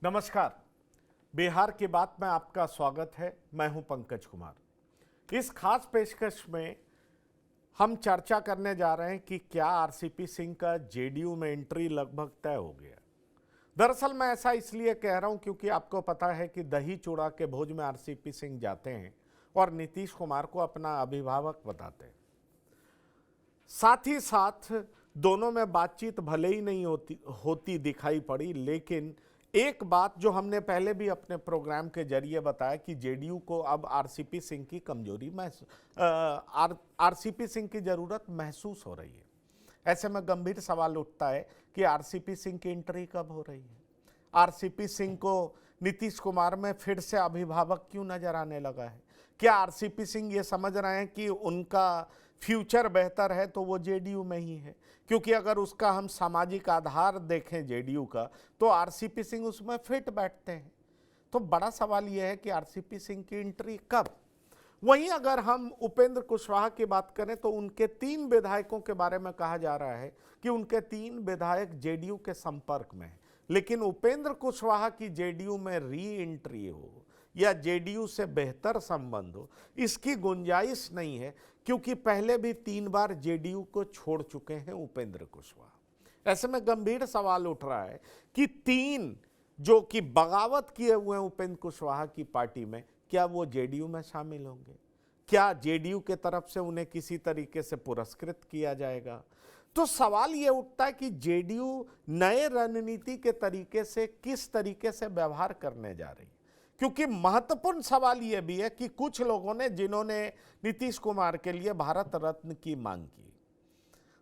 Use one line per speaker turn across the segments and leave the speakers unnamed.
नमस्कार। बिहार की बात में आपका स्वागत है। मैं हूं पंकज कुमार। इस खास पेशकश में हम चर्चा करने जा रहे हैं कि क्या आरसीपी सिंह का जेडीयू में एंट्री लगभग तय हो गया। दरअसल मैं ऐसा इसलिए कह रहा हूं क्योंकि आपको पता है कि दही चूड़ा के भोज में आरसीपी सिंह जाते हैं और नीतीश कुमार को अपना अभिभावक बताते हैं। साथ ही साथ दोनों में बातचीत भले ही नहीं होती दिखाई पड़ी, लेकिन एक बात जो हमने पहले भी अपने प्रोग्राम के जरिए बताया कि जेडीयू को अब आरसीपी सिंह की कमजोरी आरसीपी सिंह की जरूरत महसूस हो रही है। ऐसे में गंभीर सवाल उठता है कि आरसीपी सिंह की एंट्री कब हो रही है। आरसीपी सिंह को नीतीश कुमार में फिर से अभिभावक क्यों नजर आने लगा है? क्या आरसीपी सिंह ये समझ रहे हैं कि उनका फ्यूचर बेहतर है तो वो जेडीयू में ही है? क्योंकि अगर उसका हम सामाजिक आधार देखें जेडीयू का, तो आरसीपी सिंह उसमें फिट बैठते हैं। तो बड़ा सवाल यह है कि आरसीपी सिंह की एंट्री कब। वहीं अगर हम उपेंद्र कुशवाहा की बात करें तो उनके 3 विधायकों के बारे में कहा जा रहा है कि उनके 3 विधायक जेडीयू के संपर्क में हैं। लेकिन उपेंद्र कुशवाहा की जेडीयू में री एंट्री हो या जेडीयू से बेहतर संबंध हो, इसकी गुंजाइश नहीं है, क्योंकि पहले भी 3 बार जेडीयू को छोड़ चुके हैं उपेंद्र कुशवाहा। ऐसे में गंभीर सवाल उठ रहा है कि 3 जो कि बगावत किए हुए हैं उपेंद्र कुशवाहा की पार्टी में, क्या वो जेडीयू में शामिल होंगे? क्या जेडीयू के तरफ से उन्हें किसी तरीके से पुरस्कृत किया जाएगा? तो सवाल ये उठता है कि जेडीयू नए रणनीति के तरीके से किस तरीके से व्यवहार करने जा रही है। क्योंकि महत्वपूर्ण सवाल यह भी है कि कुछ लोगों ने, जिन्होंने नीतीश कुमार के लिए भारत रत्न की मांग की,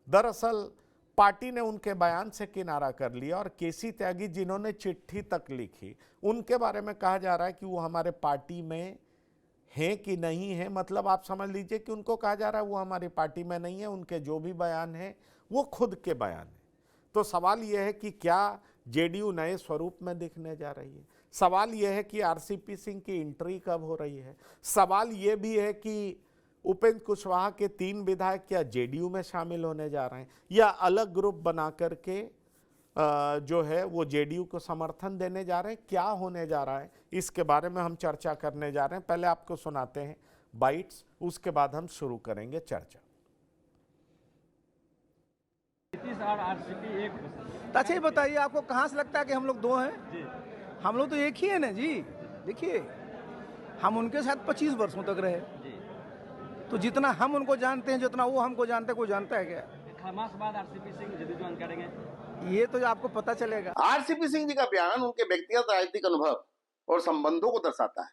दरअसल पार्टी ने उनके बयान से किनारा कर लिया और केसी त्यागी, जिन्होंने चिट्ठी तक लिखी, उनके बारे में कहा जा रहा है कि वो हमारे पार्टी में हैं कि नहीं है। मतलब आप समझ लीजिए कि उनको कहा जा रहा है वो हमारी पार्टी में नहीं है, उनके जो भी बयान है वो खुद के बयान है। तो सवाल यह है कि क्या जेडीयू नए स्वरूप में दिखने जा रही है? सवाल यह है कि आरसीपी सिंह की एंट्री कब हो रही है? सवाल यह भी है कि उपेंद्र कुशवाहा के 3 विधायक क्या जेडीयू में शामिल होने जा रहे हैं या अलग ग्रुप बना करके जो है वो जेडीयू को समर्थन देने जा रहे हैं? क्या होने जा रहा है, इसके बारे में हम चर्चा करने जा रहे हैं। पहले आपको सुनाते हैं बाइट्स, उसके बाद हम शुरू करेंगे चर्चा।
अच्छा, ये बताइए आपको कहाँ से लगता है कि हम लोग 2 हैं जी? हम लोग तो एक ही है ना जी। देखिए, हम उनके साथ 25 वर्षों तक रहे जी। तो जितना हम उनको जानते हैं, जितना वो हमको जानते हैं, कोई जानता है क्या?
खास बात आरसीपी सिंह जदयू ज्वाइन करेंगे,
ये तो आपको पता चलेगा।
आरसीपी सिंह जी का बयान उनके व्यक्तिगत राजनीतिक अनुभव और संबंधों को दर्शाता है।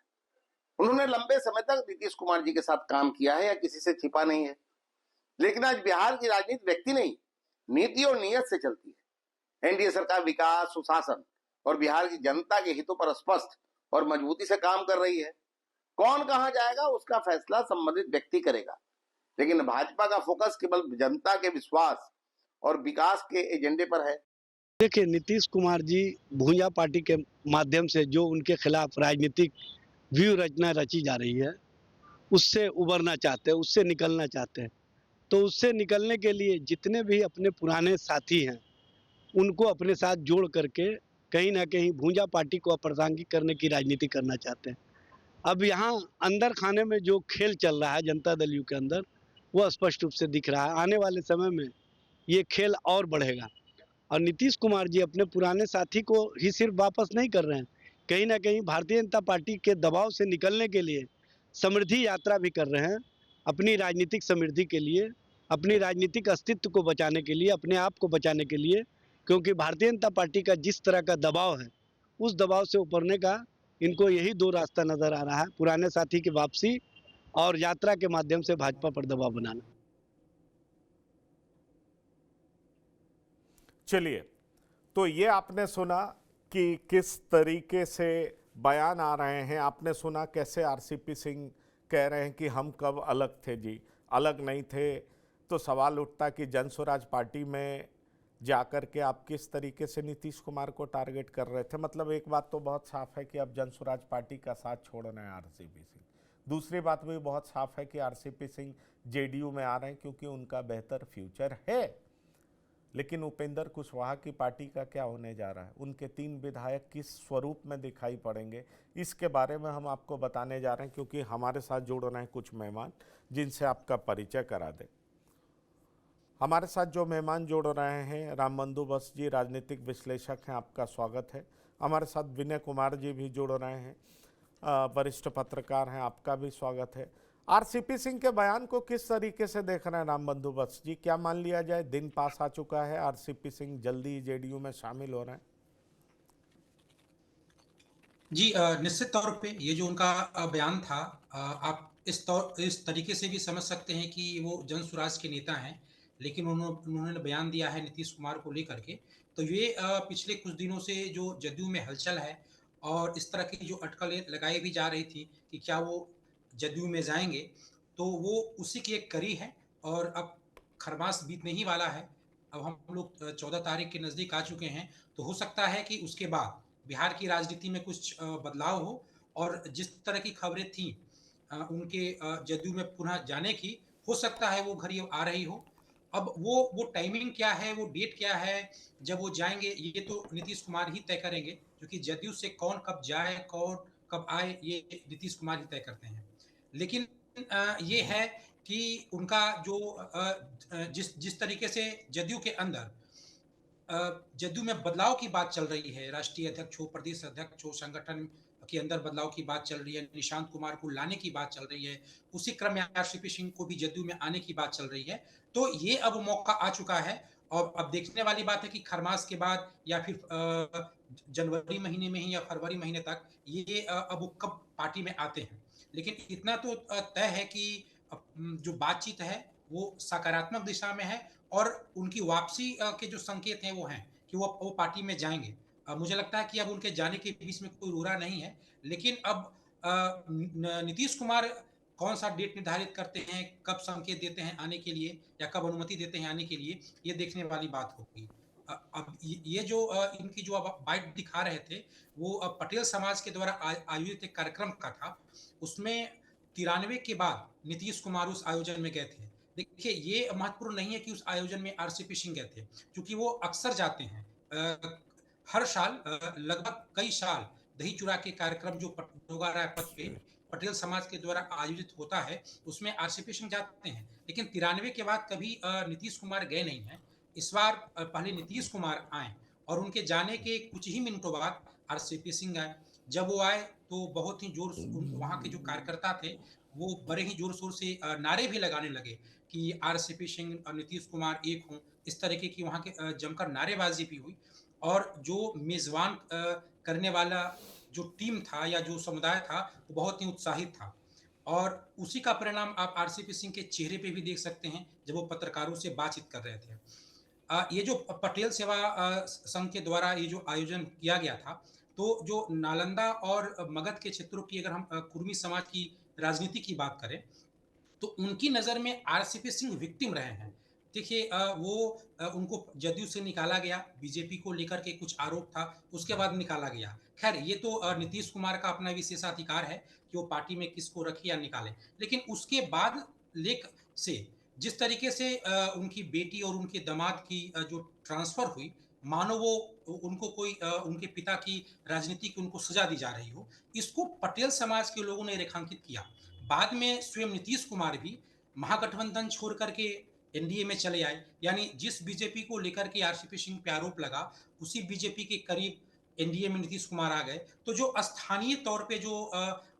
उन्होंने लंबे समय तक नीतीश कुमार जी के साथ काम किया है, या किसी से छिपा नहीं है। लेकिन आज बिहार की राजनीति व्यक्ति नहीं, नीति और नीयत से चलती है। एनडीए सरकार विकास, सुशासन और बिहार की जनता के हितों पर स्पष्ट और मजबूती से काम कर रही है। कौन कहां जाएगा उसका फैसला संबंधित व्यक्ति करेगा, लेकिन भाजपा का फोकस केवल जनता के विश्वास और विकास के एजेंडे पर है।
देखिए, नीतीश कुमार जी भूंजा पार्टी के माध्यम से जो उनके खिलाफ राजनीतिक व्यू रचना रची जा रही है, उससे उबरना चाहते हैं, उससे निकलना चाहते हैं। तो उससे निकलने के लिए जितने भी अपने पुराने साथी हैं, उनको अपने साथ जोड़ करके कहीं ना कहीं भूंजा पार्टी को अप्रासंगिक करने की राजनीति करना चाहते हैं। अब यहाँ अंदर खाने में जो खेल चल रहा है जनता दल यू के अंदर, वह स्पष्ट रूप से दिख रहा है। आने वाले समय में ये खेल और बढ़ेगा और नीतीश कुमार जी अपने पुराने साथी को ही सिर्फ वापस नहीं कर रहे हैं, कहीं ना कहीं भारतीय जनता पार्टी के दबाव से निकलने के लिए समृद्धि यात्रा भी कर रहे हैं। अपनी राजनीतिक समृद्धि के लिए, अपनी राजनीतिक अस्तित्व को बचाने के लिए, अपने आप को बचाने के लिए, क्योंकि भारतीय जनता पार्टी का जिस तरह का दबाव है, उस दबाव से उबरने का इनको यही 2 रास्ता नजर आ रहा है: पुराने साथी की वापसी और यात्रा के माध्यम से भाजपा पर दबाव बनाना।
चलिए, तो ये आपने सुना कि किस तरीके से बयान आ रहे हैं। आपने सुना कैसे आरसीपी सिंह कह रहे हैं कि हम कब अलग थे जी, अलग नहीं थे। तो सवाल उठता कि जन स्वराज पार्टी में जाकर के आप किस तरीके से नीतीश कुमार को टारगेट कर रहे थे। मतलब एक बात तो बहुत साफ है कि अब जन स्वराज पार्टी का साथ छोड़ रहे हैं आरसीपी सिंह। दूसरी बात भी बहुत साफ है कि आरसीपी सिंह जेडीयू में आ रहे हैं क्योंकि उनका बेहतर फ्यूचर है। लेकिन उपेंद्र कुशवाहा की पार्टी का क्या होने जा रहा है, उनके 3 विधायक किस स्वरूप में दिखाई पड़ेंगे, इसके बारे में हम आपको बताने जा रहे हैं, क्योंकि हमारे साथ जुड़ रहे हैं कुछ मेहमान जिनसे आपका परिचय करा दें। हमारे साथ जो मेहमान जुड़ रहे हैं, रामबंधु बस जी राजनीतिक विश्लेषक हैं, आपका स्वागत है। हमारे साथ विनय कुमार जी भी जुड़ रहे हैं, वरिष्ठ पत्रकार हैं, आपका भी स्वागत है। आरसीपी सिंह के बयान को किस तरीके से देख रहे हैं रामबंधु बस जी, क्या मान लिया जाए दिन पास आ चुका है, आरसीपी सिंह जल्दी जेडीयू में शामिल हो रहे हैं?
जी निश्चित तौर पे ये जो उनका बयान था, आप इस तरीके से भी समझ सकते हैं कि वो जन स्वराज के नेता हैं, लेकिन उन्होंने बयान दिया है नीतीश कुमार को लेकर के। तो ये पिछले कुछ दिनों से जो जदयू में हलचल है और इस तरह की जो अटकलें लगाई भी जा रही थी कि क्या वो जदयू में जाएंगे, तो वो उसी की एक कड़ी है। और अब खरमास बीतने ही वाला है। अब हम लोग 14 तारीख के नज़दीक आ चुके हैं, तो हो सकता है कि उसके बाद बिहार की राजनीति में कुछ बदलाव हो और जिस तरह की खबरें थी उनके जदयू में पुनः जाने की, हो सकता है वो घड़ी आ रही हो। अब वो टाइमिंग क्या है, वो डेट क्या है जब वो जाएंगे, ये तो नीतीश कुमार ही तय करेंगे, क्योंकि जदयू से कौन कब जाए कौन कब आए ये नीतीश कुमार ही तय करते हैं। लेकिन ये है कि उनका जो जिस तरीके से जदयू के अंदर जदयू में बदलाव की बात चल रही है, राष्ट्रीय अध्यक्ष हो, प्रदेश अध्यक्ष हो, संगठन के अंदर बदलाव की बात चल रही है, निशांत कुमार को लाने की बात चल रही है, उसी क्रम में आरसीपी सिंह को भी जदयू में आने की बात चल रही है। तो ये अब मौका आ चुका है और अब देखने वाली बात है कि खरमास के बाद या फिर जनवरी महीने में ही या फरवरी महीने तक ये अब वो कब पार्टी में आते हैं। लेकिन इतना तो तय है कि जो बातचीत है वो सकारात्मक दिशा में है और उनकी वापसी के जो संकेत हैं वो हैं कि वो पार्टी में जाएंगे। मुझे लगता है कि अब उनके जाने के बीच में कोई रोरा नहीं है, लेकिन अब नीतीश कुमार कौन सा डेट निर्धारित करते हैं, कब संकेत देते हैं आने के लिए या कब अनुमति देते हैं आने के लिए, ये देखने वाली बात होगी। अब ये जो इनकी जो अब बाइट दिखा रहे थे वो पटेल समाज के द्वारा आयोजित एक कार्यक्रम का था। उसमें 93 के बाद नीतीश कुमार उस आयोजन में गए थे। देखिए ये महत्वपूर्ण नहीं है कि उस आयोजन में आरसीपी सिंह गए थे, क्योंकि वो अक्सर जाते हैं। हर साल लगभग कई साल दही चूड़ा के कार्यक्रम जो होगा राय पथ पे पटेल समाज के द्वारा आयोजित होता है, उसमें आरसीपी सिंह जाते हैं। लेकिन 93 के बाद कभी नीतीश कुमार गए नहीं हैं। इस बार पहले नीतीश कुमार आए और उनके जाने के कुछ ही मिनटों बाद आरसीपी सिंह आए। जब वो आए तो बहुत ही जोर, वहाँ के जो कार्यकर्ता थे वो बड़े ही जोर शोर से नारे भी लगाने लगे कि आरसीपी सिंह और नीतीश कुमार एक हों। इस तरीके की वहाँ के जमकर नारेबाजी भी हुई और जो मेजबान करने वाला जो टीम था या जो समुदाय था वो बहुत ही उत्साहित था। और उसी का परिणाम आप आरसीपी सिंह के चेहरे पे भी देख सकते हैं जब वो पत्रकारों से बातचीत कर रहे थे। ये जो पटेल सेवा संघ के द्वारा ये जो आयोजन किया गया था, तो जो नालंदा और मगध के क्षेत्रों की अगर हम कुर्मी समाज की राजनीति की बात करें, तो उनकी नज़र में आरसीपी सिंह विक्टिम रहे हैं। देखिए उनको जदयू से निकाला गया, बीजेपी को लेकर के कुछ आरोप था, उसके बाद निकाला गया। खैर ये तो नीतीश कुमार का अपना विशेषाधिकार है कि वो पार्टी में किसको रखे या निकाले। लेकिन उसके बाद से जिस तरीके से उनकी बेटी और उनके दामाद की जो ट्रांसफ़र हुई, मानो वो उनको कोई उनके पिता की राजनीति की उनको सज़ा दी जा रही हो, इसको पटेल समाज के लोगों ने रेखांकित किया। बाद में स्वयं नीतीश कुमार भी महागठबंधन छोड़ करके एनडीए में चले आए, यानी जिस बीजेपी को लेकर के आरसीपी सिंह पे आरोप लगा, उसी बीजेपी के करीब एनडीए में नीतीश कुमार आ गए। तो जो स्थानीय तौर पे जो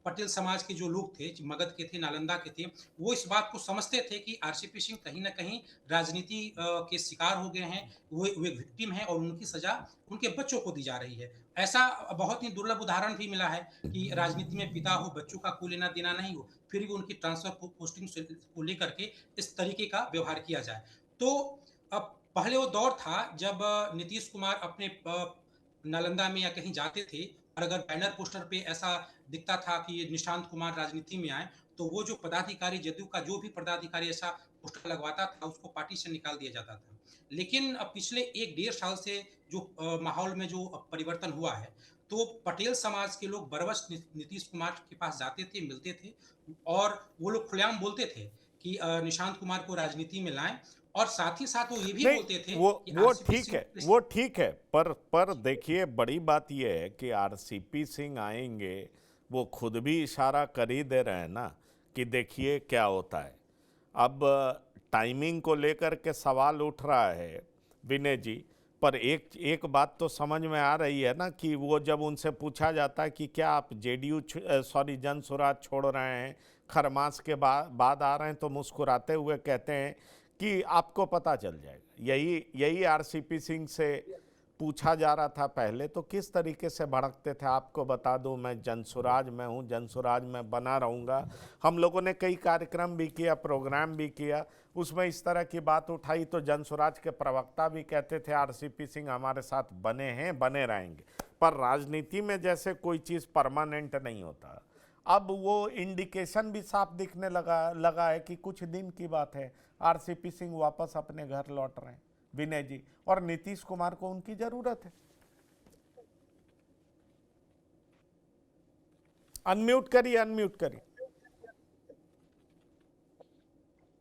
पटेल समाज के जो लोग थे, मगध के थे, नालंदा के थे, वो इस बात को समझते थे कि आरसीपी सिंह कहीं न कहीं राजनीति के शिकार हो गए हैं, वो एक विक्टिम हैं और उनकी सज़ा उनके बच्चों को दी जा रही है। ऐसा बहुत ही दुर्लभ उदाहरण भी मिला है कि राजनीति में पिता हो, बच्चों का कोई लेना-देना नहीं हो, फिर भी उनकी ट्रांसफ़र पोस्टिंग से को लेकर के इस तरीके का व्यवहार किया जाए। तो अब पहले वो दौर था जब नीतीश कुमार अपने नालंदा में या कहीं जाते थे और अगर बैनर पोस्टर पे ऐसा दिखता था कि निशांत कुमार राजनीति में आए, तो वो जो पदाधिकारी जदयू का जो भी पदाधिकारी ऐसा पोस्टर लगवाता था, उसको पार्टी से निकाल दिया जाता था। लेकिन पिछले 1 डेढ़ साल से जो माहौल में जो परिवर्तन हुआ है, तो पटेल समाज के लोग बरबस नीतीश कुमार के पास जाते थे, मिलते थे और वो लोग खुलेआम बोलते थे कि निशांत कुमार को राजनीति में लाएं, और साथ ही साथ वो ये भी
नहीं,
बोलते थे
वो
कि
वो
आरसीपी
ठीक
सिंह
है, वो ठीक है, पर देखिए बड़ी बात ये है कि आरसीपी सिंह आएंगे, वो खुद भी इशारा कर ही दे रहे हैं ना कि देखिए क्या होता है। अब टाइमिंग को लेकर के सवाल उठ रहा है विनय जी, पर एक बात तो समझ में आ रही है ना कि वो जब उनसे पूछा जाता है कि क्या आप जेडीयू जन स्वराज छोड़ रहे हैं, खरमास के बाद आ रहे हैं, तो मुस्कुराते हुए कहते हैं कि आपको पता चल जाएगा। यही आरसीपी सिंह से पूछा जा रहा था पहले, तो किस तरीके से भड़कते थे। आपको बता दूं, मैं जनसुराज में हूं, जनसुराज में बना रहूंगा। हम लोगों ने कई कार्यक्रम भी किया, प्रोग्राम भी किया, उसमें इस तरह की बात उठाई तो जनसुराज के प्रवक्ता भी कहते थे आरसीपी सिंह हमारे साथ बने हैं, बने रहेंगे। पर राजनीति में जैसे कोई चीज़ परमानेंट नहीं होता, अब वो इंडिकेशन भी साफ दिखने लगा है कि कुछ दिन की बात है, आरसीपी सिंह वापस अपने घर लौट रहे हैं विनय जी, और नीतीश कुमार को उनकी जरूरत है। अनम्यूट करिए।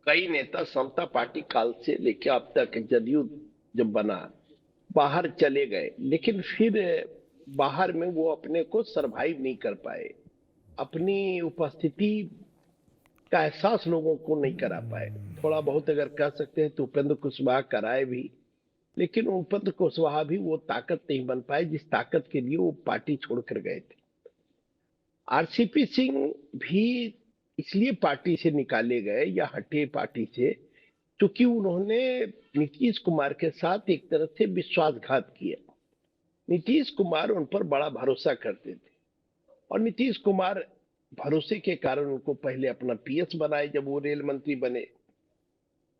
कई नेता समता पार्टी काल से लेकर अब तक जदयू जब बना बाहर चले गए, लेकिन फिर बाहर में वो अपने को सरवाइव नहीं कर पाए, अपनी उपस्थिति का एहसास लोगों को नहीं करा पाए। थोड़ा बहुत अगर कह सकते हैं तो उपेंद्र कुशवाहा कराए भी, लेकिन उपेंद्र कुशवाहा भी वो ताकत नहीं बन पाए जिस ताकत के लिए वो पार्टी छोड़कर गए थे। आरसीपी सिंह भी इसलिए पार्टी से निकाले गए या हटे पार्टी से क्योंकि उन्होंने नीतीश कुमार के साथ एक तरह से विश्वासघात किया। नीतीश कुमार उन पर बड़ा भरोसा करते थे और नीतीश कुमार भरोसे के कारण उनको पहले अपना पीएस बनाए जब वो रेल मंत्री बने।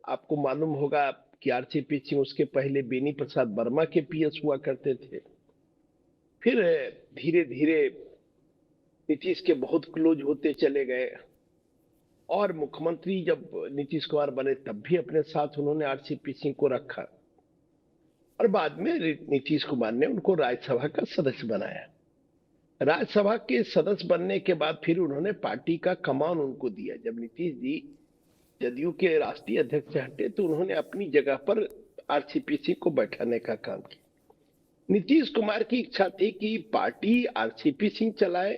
आपको मालूम होगा कि आरसीपी सिंह उसके पहले बेनी प्रसाद वर्मा के पीएस हुआ करते थे। फिर धीरे धीरे नीतीश के बहुत क्लोज होते चले गए और मुख्यमंत्री जब नीतीश कुमार बने तब भी अपने साथ उन्होंने आरसीपी सिंह को रखा और बाद में नीतीश कुमार ने उनको राज्यसभा का सदस्य बनाया। राज्यसभा के सदस्य बनने के बाद फिर उन्होंने पार्टी का कमान उनको दिया। जब नीतीश जी जदयू के राष्ट्रीय अध्यक्ष से हटे तो उन्होंने अपनी जगह पर आरसीपी सिंह को बैठाने का काम किया। नीतीश कुमार की इच्छा थी कि पार्टी आरसीपी सिंह चलाए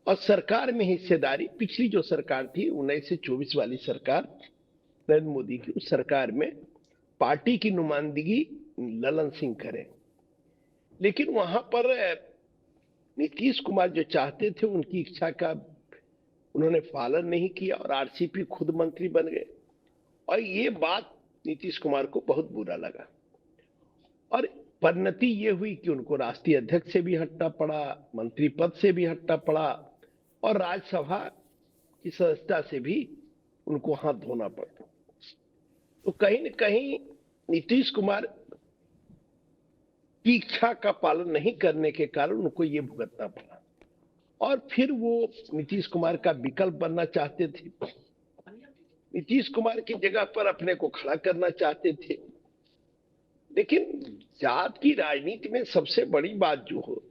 और सरकार में हिस्सेदारी, पिछली जो सरकार थी 19 से 24 वाली सरकार नरेंद्र मोदी की, उस सरकार में पार्टी की नुमाइंदगी ललन सिंह करें। लेकिन वहां पर नीतीश कुमार जो चाहते थे उनकी इच्छा का उन्होंने पालन नहीं किया और आरसीपी खुद मंत्री बन गए और ये बात नीतीश कुमार को बहुत बुरा लगा और परिणति ये हुई कि उनको राष्ट्रीय अध्यक्ष से भी हटना पड़ा, मंत्री पद से भी हटना पड़ा और राज्यसभा की सदस्यता से भी उनको हाथ धोना पड़ा। तो कहीं न कहीं नीतीश कुमार की इच्छा का पालन नहीं करने के कारण उनको ये भुगतना पड़ा और फिर वो नीतीश कुमार का विकल्प बनना चाहते थे, नीतीश कुमार की जगह पर अपने को खड़ा करना चाहते थे। लेकिन जात की राजनीति में सबसे बड़ी बात जो हो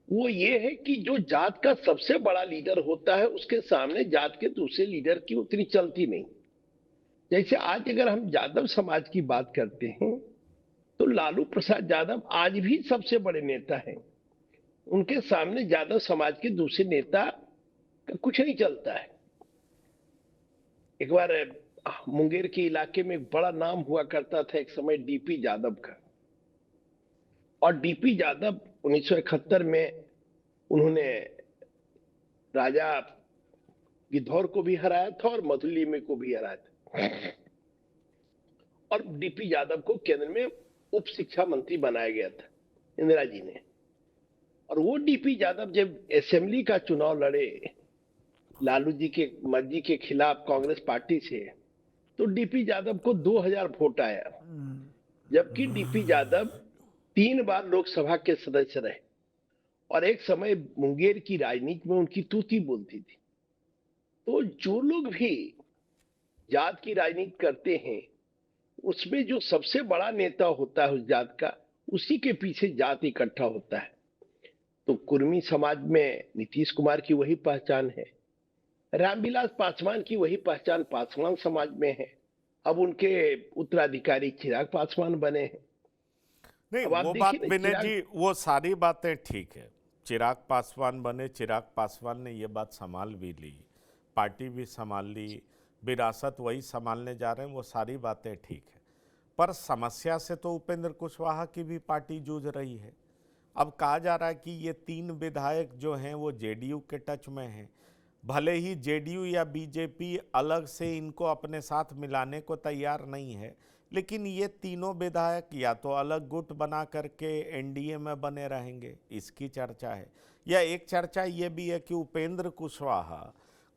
वो ये है कि जो जात का सबसे बड़ा लीडर होता है उसके सामने जात के दूसरे लीडर की उतनी चलती नहीं। जैसे आज अगर हम यादव समाज की बात करते हैं तो लालू प्रसाद यादव आज भी सबसे बड़े नेता हैं, उनके सामने यादव समाज के दूसरे नेता का कुछ नहीं चलता है। एक बार मुंगेर के इलाके में एक बड़ा नाम हुआ करता था एक समय डीपी यादव का, और डीपी यादव 1971 में उन्होंने राजा गिद्धौर को भी हराया था और मधुलिमी को भी हराया था और डीपी यादव को केंद्र में उप शिक्षा मंत्री बनाया गया था इंदिरा जी ने। और वो डीपी यादव जब असेंबली का चुनाव लड़े लालू जी के मर्जी के खिलाफ कांग्रेस पार्टी से, तो डीपी यादव को 2000 वोट आया, जबकि डीपी यादव 3 बार लोकसभा के सदस्य रहे और एक समय मुंगेर की राजनीति में उनकी तूती बोलती थी। तो जो लोग भी जात की राजनीति करते हैं उसमें जो सबसे बड़ा नेता होता है उस जात का, उसी के पीछे जात इकट्ठा होता है। तो कुर्मी समाज में नीतीश कुमार की वही पहचान है, रामविलास पासवान की वही पहचान पासवान समाज में है। अब उनके उत्तराधिकारी चिराग पासवान बने हैं।
नहीं,
अब आप
वो
देखिए
बात
ना,
विनय
चिराग
जी, वो सारी बातें ठीक है। चिराग पासवान बने, चिराग पासवान ने ये बात संभाल भी ली, पार्टी भी संभाल ली, विरासत वही संभालने जा रहे हैं, वो सारी बातें ठीक है। पर समस्या से तो उपेंद्र कुशवाहा की भी पार्टी जूझ रही है। अब कहा जा रहा है कि ये 3 विधायक जो हैं वो जेडीयू के टच में हैं। भले ही जेडीयू या बीजेपी अलग से इनको अपने साथ मिलाने को तैयार नहीं है, लेकिन ये तीनों विधायक या तो अलग गुट बना करके एनडीए में बने रहेंगे, इसकी चर्चा है। या एक चर्चा ये भी है कि उपेंद्र कुशवाहा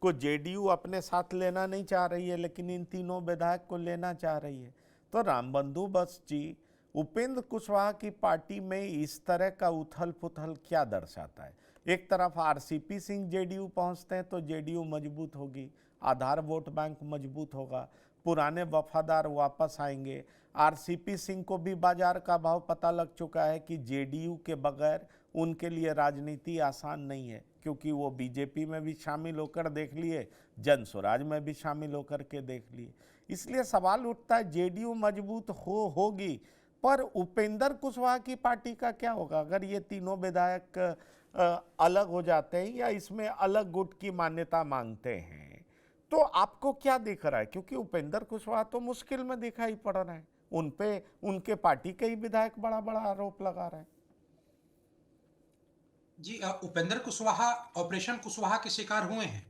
को जेडीयू अपने साथ लेना नहीं चाह रही है, लेकिन इन तीनों विधायक को लेना चाह रही है। तो रामबंधु बस जी, उपेंद्र कुशवाहा की पार्टी में इस तरह का उथल पुथल क्या दर्शाता है? एक तरफ आरसीपी सिंह जेडीयू पहुंचते हैं तो जेडीयू मजबूत होगी, आधार वोट बैंक मजबूत होगा, पुराने वफादार वापस आएंगे। आरसीपी सिंह को भी बाजार का भाव पता लग चुका है कि जेडीयू के बगैर उनके लिए राजनीति आसान नहीं है, क्योंकि वो बीजेपी में भी शामिल होकर देख लिए, जन स्वराज में भी शामिल होकर के देख लिए। इसलिए सवाल उठता है, जेडीयू मजबूत होगी, पर उपेंद्र कुशवाहा की पार्टी का क्या होगा अगर ये तीनों विधायक अलग हो जाते हैं या इसमें अलग गुट की मान्यता मांगते हैं? तो आपको क्या दिख रहा है? क्योंकि उपेंद्र कुशवाहा तो मुश्किल में दिखाई पड़ रहे हैं, उन पे उनके पार्टी के ही विधायक बड़ा बड़ा आरोप लगा रहे हैं।
जी, उपेंद्र कुशवाहा ऑपरेशन कुशवाहा के शिकार हुए हैं।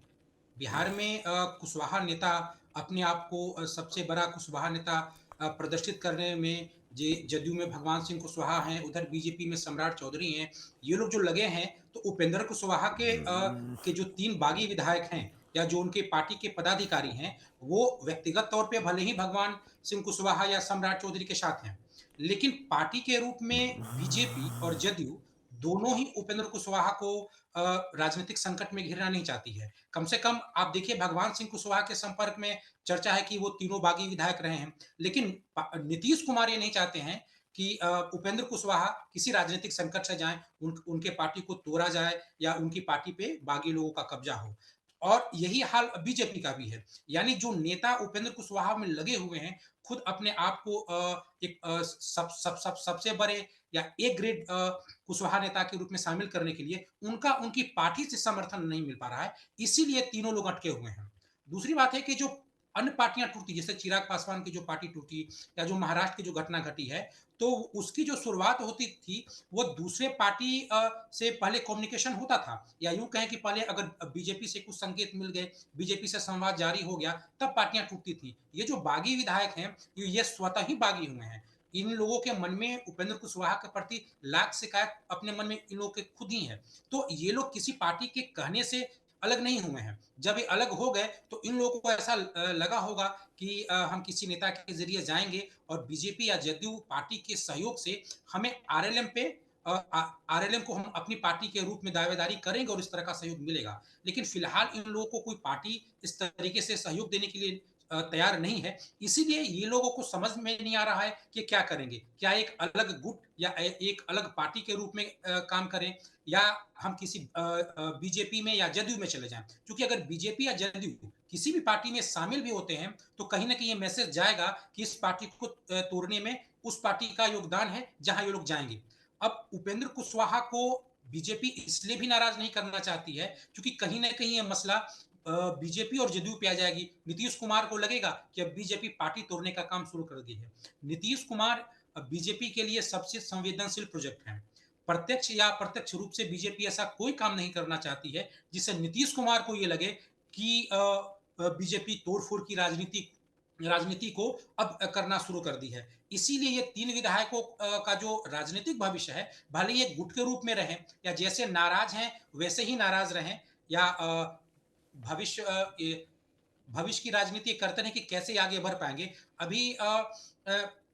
बिहार में कुशवाहा नेता अपने आप को सबसे बड़ा कुशवाहा नेता प्रदर्शित करने में जदयू में भगवान सिंह कुशवाहा हैं, उधर बीजेपी में सम्राट चौधरी हैं। ये लोग जो लगे हैं, तो उपेंद्र कुशवाहा के जो 3 बागी विधायक हैं या जो उनके पार्टी के पदाधिकारी हैं, वो व्यक्तिगत तौर पे भले ही भगवान सिंह कुशवाहा या सम्राट चौधरी के साथ हैं, लेकिन पार्टी के रूप में बीजेपी और जदयू दोनों ही उपेंद्र कुशवाहा को राजनीतिक संकट में घिरना नहीं चाहती है। कम से कम आप देखिए, भगवान सिंह कुशवाहा के संपर्क में चर्चा है कि वो तीनों बागी विधायक रहे हैं, लेकिन नीतीश कुमार ये नहीं चाहते हैं कि उपेंद्र कुशवाहा किसी राजनीतिक संकट से जाएं, उनके पार्टी को तोड़ा जाए या उनकी पार्टी पे बागी लोगों का कब्जा हो। और यही हाल बीजेपी का भी है। यानी जो नेता उपेंद्र कुशवाहा में लगे हुए हैं, खुद अपने आप को एक सबसे बड़े या ए ग्रेड कुशवाहा नेता के रूप में शामिल करने के लिए उनकी पार्टी से समर्थन नहीं मिल पा रहा है, इसीलिए तीनों लोग अटके हुए हैं। दूसरी बात है कि जो अन्य पार्टियां टूटी, जैसे चिराग पासवान की जो पार्टी टूटी या जो महाराष्ट्र की जो घटना घटी है, तो उसकी जो शुरुआत होती थी वो दूसरे पार्टी से पहले कम्युनिकेशन होता था, या यूं कहें कि पहले अगर बीजेपी से कुछ संकेत मिल गए, बीजेपी से संवाद जारी हो गया, तब पार्टियां टूटती थी। ये जो बागी विधायक हैं, ये स्वतः ही बागी हुए हैं। इन लोगों के मन में उपेंद्र कुशवाहा के प्रति लाख शिकायत अपने मन में इन लोगों के खुद ही है। तो ये लोग किसी पार्टी के कहने से अलग नहीं हुए हैं। जब ये अलग हो गए तो इन लोगों को ऐसा लगा होगा कि हम किसी नेता के जरिए जाएंगे और बीजेपी या जदयू पार्टी के सहयोग से हमें आरएलएम को हम अपनी पार्टी के रूप में दावेदारी करेंगे और इस तरह का सहयोग मिलेगा। लेकिन फिलहाल इन लोगों को कोई पार्टी इस तरीके से सहयोग देने के लिए तैयार नहीं है, इसीलिए ये लोगों को समझ में नहीं आ रहा है कि क्या करेंगे। क्या एक अलग गुट या एक अलग पार्टी के रूप में काम करें, या हम किसी बीजेपी में या जदयू में चले जाएं। क्योंकि अगर बीजेपी या जदयू किसी भी पार्टी में शामिल भी होते हैं, तो कहीं ना कहीं ये मैसेज जाएगा कि इस पार्टी को तोड़ने में उस पार्टी का योगदान है जहां ये लोग जाएंगे। अब उपेंद्र कुशवाहा को बीजेपी इसलिए भी नाराज नहीं करना चाहती है, क्योंकि कहीं ना कहीं ये मसला बीजेपी और जदयू पे आ जाएगी। नीतीश कुमार को लगेगा कि अब बीजेपी पार्टी तोड़ने का काम शुरू कर दी है। नीतीश कुमार बीजेपी के लिए सबसे संवेदनशील प्रोजेक्ट है। प्रत्यक्ष या अप्रत्यक्ष रूप से बीजेपी ऐसा कोई काम नहीं करना चाहती है जिससे नीतीश कुमार को ये लगे कि बीजेपी तोड़फोड़ की राजनीति को अब करना शुरू कर दी है। इसीलिए ये 3 विधायकों का जो राजनीतिक भविष्य है, भले ही एक गुट के रूप में रहे या जैसे नाराज हैं वैसे ही नाराज रहें, या भविष्य की राजनीति करते हैं कि कैसे आगे बढ़ पाएंगे। अभी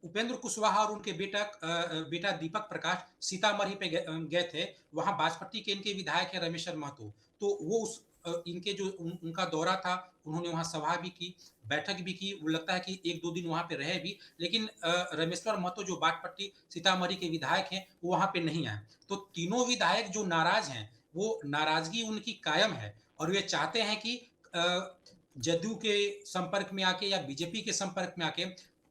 उपेंद्र कुशवाहा और उनके बेटा दीपक प्रकाश सीतामढ़ी पे गए थे। वहां बाजपट्टी के इनके विधायक हैं रमेश्वर महतो, तो वो इनके जो उनका दौरा था, उन्होंने वहां सभा भी की, बैठक भी की। वो लगता है कि 1-2 दिन वहां पे रहे भी, लेकिन रमेश्वर महतो जो बाजपट्टी सीतामढ़ी के विधायक हैं, वो वहां पे नहीं आए। तो तीनों विधायक जो नाराज हैं, वो नाराजगी उनकी कायम है और वे चाहते हैं कि जदयू के संपर्क में आके या बीजेपी के संपर्क में आके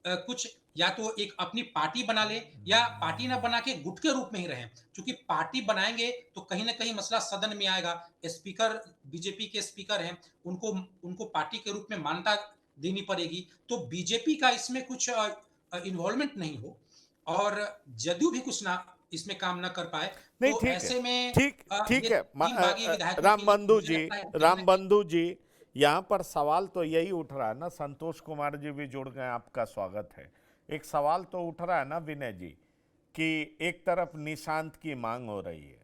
कुछ या तो एक अपनी पार्टी बना ले या पार्टी ना बना के गुट के रूप में ही रहें, क्योंकि पार्टी बनाएंगे तो कहीं ना कहीं मसला सदन में आएगा। स्पीकर बीजेपी के स्पीकर हैं, उनको उनको पार्टी के रूप में मान्यता देनी पड़ेगी, तो बीजेपी का इसमें कुछ इन्वॉल्वमेंट नहीं हो और जदयू भी कुछ ना इसमें काम ना कर पाए,
नहीं,
तो
ठीक
ऐसे
है,
में
ठीक ठीक
ये
है।
तीन बागी विधायकों
राम
की
बंधु
मुझे
जी,
लगता है
राम बंधु जी, यहाँ पर सवाल तो यही उठ रहा है ना, संतोष कुमार जी भी जुड़ गए, आपका स्वागत है। एक सवाल तो उठ रहा है ना विनय जी, कि एक तरफ निशांत की मांग हो रही है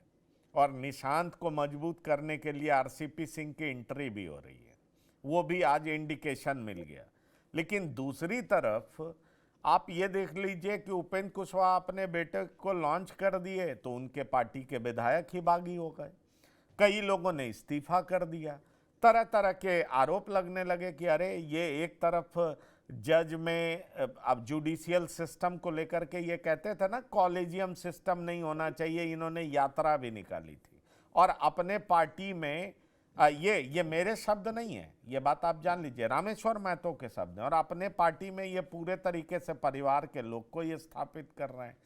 और निशांत को मजबूत करने के लिए आरसीपी सिंह की एंट्री भी हो रही है, वो भी आज इंडिकेशन मिल गया। लेकिन दूसरी तरफ आप ये देख लीजिए कि उपेंद्र कुशवाहा अपने बेटे को लॉन्च कर दिए तो उनके पार्टी के विधायक ही बागी हो गए, कई लोगों ने इस्तीफा कर दिया, तरह तरह के आरोप लगने लगे कि अरे ये एक तरफ जज में, अब जुडिशियल सिस्टम को लेकर के ये कहते थे ना कॉलेजियम सिस्टम नहीं होना चाहिए, इन्होंने यात्रा भी निकाली थी। और अपने पार्टी में ये मेरे शब्द नहीं है, ये बात आप जान लीजिए, रामेश्वर महतो के शब्द हैं, और अपने पार्टी में ये पूरे तरीके से परिवार के लोग को ये स्थापित कर रहे हैं।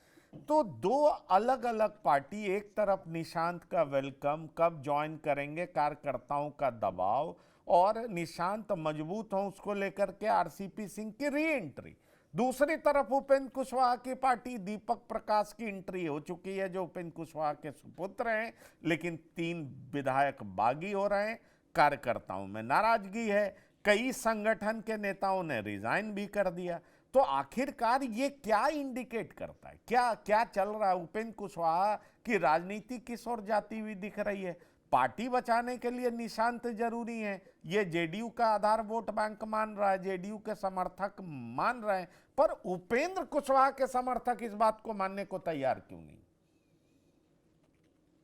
तो दो अलग अलग पार्टी, एक तरफ निशांत का वेलकम, कब ज्वाइन करेंगे, कार्यकर्ताओं का दबाव, और निशांत मजबूत हो उसको लेकर के आरसीपी सिंह की री एंट्री। दूसरी तरफ उपेंद्र कुशवाहा की पार्टी, दीपक प्रकाश की एंट्री हो चुकी है जो उपेंद्र कुशवाहा के सुपुत्र हैं, लेकिन 3 विधायक बागी हो रहे हैं, कार्यकर्ताओं में नाराजगी है, कई संगठन के नेताओं ने रिजाइन भी कर दिया। तो आखिरकार ये क्या इंडिकेट करता है, क्या क्या चल रहा है? उपेंद्र कुशवाहा की राजनीति किस ओर जाती हुई दिख रही है? पार्टी बचाने के लिए निशांत जरूरी है, ये जेडीयू का आधार वोट बैंक मान रहा है, जेडीयू के समर्थक मान रहे हैं, पर उपेंद्र कुशवाहा के समर्थक इस बात को मानने को तैयार क्यों नहीं?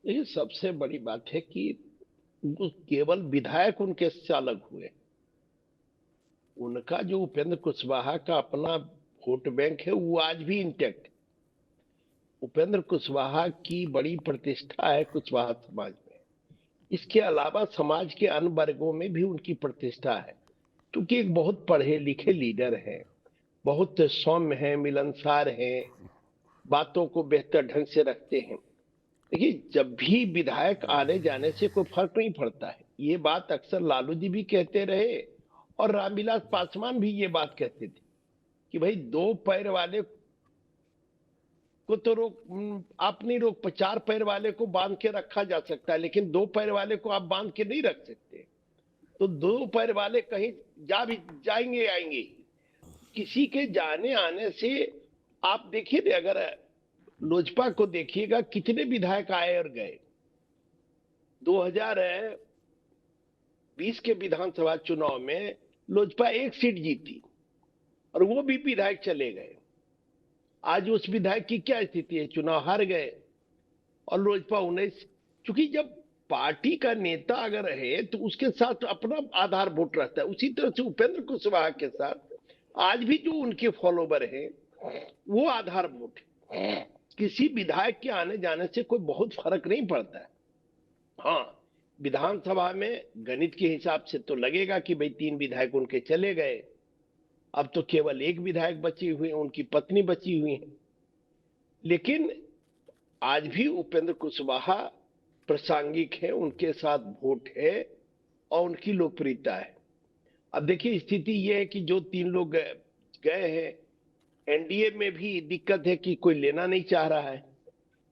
ये सबसे बड़ी बात है कि वो केवल विधायक उनके चालक हुए, उनका जो उपेंद्र कुशवाहा का अपना वोट बैंक है वो आज भी इंटैक्ट। उपेंद्र कुशवाहा की बड़ी प्रतिष्ठा है कुशवाहा समाज में, इसके अलावा समाज के अन्य वर्गों में भी उनकी प्रतिष्ठा है, क्योंकि एक बहुत पढ़े लिखे लीडर हैं, बहुत सौम्य हैं, मिलनसार हैं, बातों को बेहतर ढंग से रखते हैं। देखिए, जब भी विधायक आने जाने से कोई फर्क नहीं पड़ता है, ये बात अक्सर लालू जी भी कहते रहे और रामविलास पासवान भी ये बात कहते थे कि भाई 2 पैर वाले को तो आप नहीं रोक, 4 पैर वाले को बांध के रखा जा सकता है, लेकिन 2 पैर वाले को आप बांध के नहीं रख सकते। तो 2 पैर वाले कहीं भी जाएंगे आएंगे, किसी के जाने आने से आप देखिए, अगर लोजपा को देखिएगा कितने विधायक आए और गए। 2020 के विधानसभा चुनाव में लोजपा 1 सीट जीती और वो भी विधायक चले गए। आज उस विधायक की क्या स्थिति है? चुनाव हार गए और लोजपा 19। चूंकि जब पार्टी का नेता अगर है तो उसके साथ अपना आधार वोट रहता है, उसी तरह से उपेंद्र कुशवाहा के साथ आज भी जो उनके फॉलोवर हैं वो आधार वोट है। किसी विधायक के आने जाने से कोई बहुत फर्क नहीं पड़ता है। हाँ, विधानसभा में गणित के हिसाब से तो लगेगा कि भाई 3 विधायक उनके चले गए, अब तो केवल 1 विधायक बची हुई, उनकी पत्नी बची हुई है। लेकिन आज भी उपेंद्र कुशवाहा प्रासंगिक है, उनके साथ वोट है और उनकी लोकप्रियता है। अब देखिए, स्थिति यह है कि जो 3 लोग गए हैं, एनडीए में भी दिक्कत है कि कोई लेना नहीं चाह रहा है।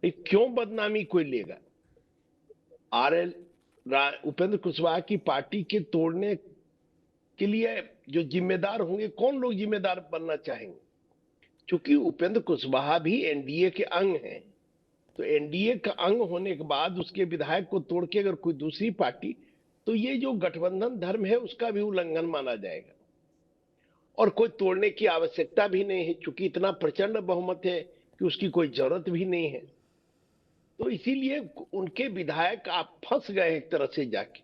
क्यों बदनामी कोई लेगा? उपेंद्र कुशवाहा की पार्टी के तोड़ने के लिए जो जिम्मेदार होंगे, कौन लोग जिम्मेदार बनना चाहेंगे? क्योंकि उपेंद्र कुशवाहा भी एनडीए के अंग हैं, तो एनडीए का अंग होने के बाद उसके विधायक को तोड़ के अगर कोई दूसरी पार्टी, तो ये जो गठबंधन धर्म है उसका भी उल्लंघन माना जाएगा और कोई तोड़ने की आवश्यकता भी नहीं है, क्योंकि इतना प्रचंड बहुमत है कि उसकी कोई जरूरत भी नहीं है। तो इसीलिए उनके विधायक आप फंस गए एक तरह से, जाके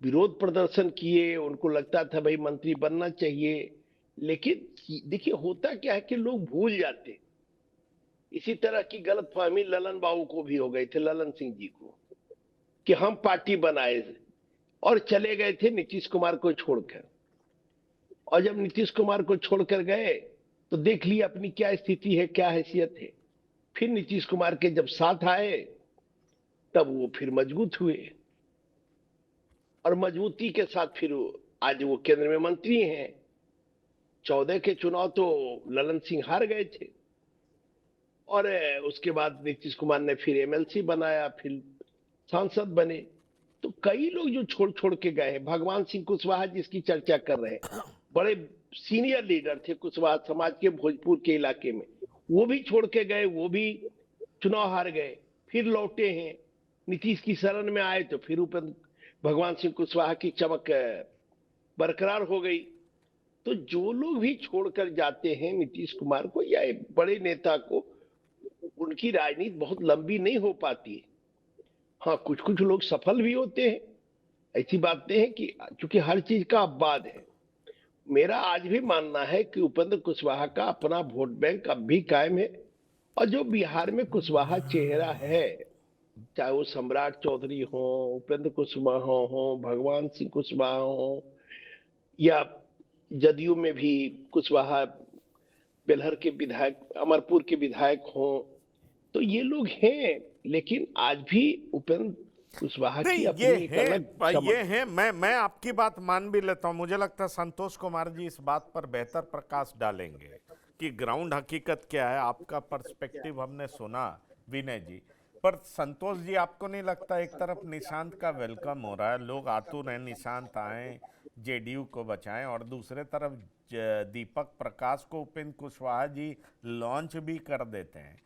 विरोध प्रदर्शन किए, उनको लगता था भाई मंत्री बनना चाहिए। लेकिन देखिए, होता क्या है कि लोग भूल जाते। इसी तरह की गलतफहमी ललन बाबू को भी हो गई थी, ललन सिंह जी को, कि हम पार्टी बनाए, और चले गए थे नीतीश कुमार को छोड़कर। और जब नीतीश कुमार को छोड़कर गए तो देख लिया अपनी क्या स्थिति है, क्या हैसियत है। फिर नीतीश कुमार के जब साथ आए तब वो फिर मजबूत हुए, और मजबूती के साथ फिर आज वो केंद्र में मंत्री हैं। 14 के चुनाव तो ललन सिंह हार गए थे, और उसके बाद नीतीश कुमार ने फिर एमएलसी बनाया, फिर सांसद बने। तो कई लोग जो छोड़ छोड़ के गए हैं, भगवान सिंह कुशवाहा जिसकी चर्चा कर रहे हैं, बड़े सीनियर लीडर थे कुशवाहा समाज के भोजपुर के इलाके में, वो भी छोड़ के गए, वो भी चुनाव हार गए, फिर लौटे हैं। नीतीश की शरण में आए तो फिर ऊपर भगवान सिंह कुशवाहा की चमक बरकरार हो गई। तो जो लोग भी छोड़कर जाते हैं नीतीश कुमार को या एक बड़े नेता को, उनकी राजनीति बहुत लंबी नहीं हो पाती है। हाँ, कुछ कुछ लोग सफल भी होते हैं। ऐसी बातें हैं कि चूंकि हर चीज का अपवाद है। मेरा आज भी मानना है कि उपेंद्र कुशवाहा का अपना वोट बैंक अब भी कायम है, और जो बिहार में कुशवाहा चेहरा है, चाहे वो सम्राट चौधरी हो, उपेंद्र कुशवाहा हो, भगवान सिंह कुशवाहा हो, या जदयू में भी कुशवाहा बेलहर के विधायक, अमरपुर के विधायक हो, तो ये लोग हैं। लेकिन आज भी उपेंद्र कुशवाहा की अपनी एक अलग
ये है। मैं आपकी बात मान भी लेता हूं। मुझे लगता है संतोष कुमार जी इस बात पर बेहतर प्रकाश डालेंगे कि ग्राउंड हकीकत क्या है। आपका पर्सपेक्टिव हमने सुना विनय जी, पर संतोष जी आपको नहीं लगता एक तरफ निशांत का वेलकम हो रहा है, लोग आतुर हैं निशांत आए जेडीयू को बचाएं, और दूसरे तरफ दीपक प्रकाश को उपेंद्र कुशवाहा जी लॉन्च भी कर देते हैं,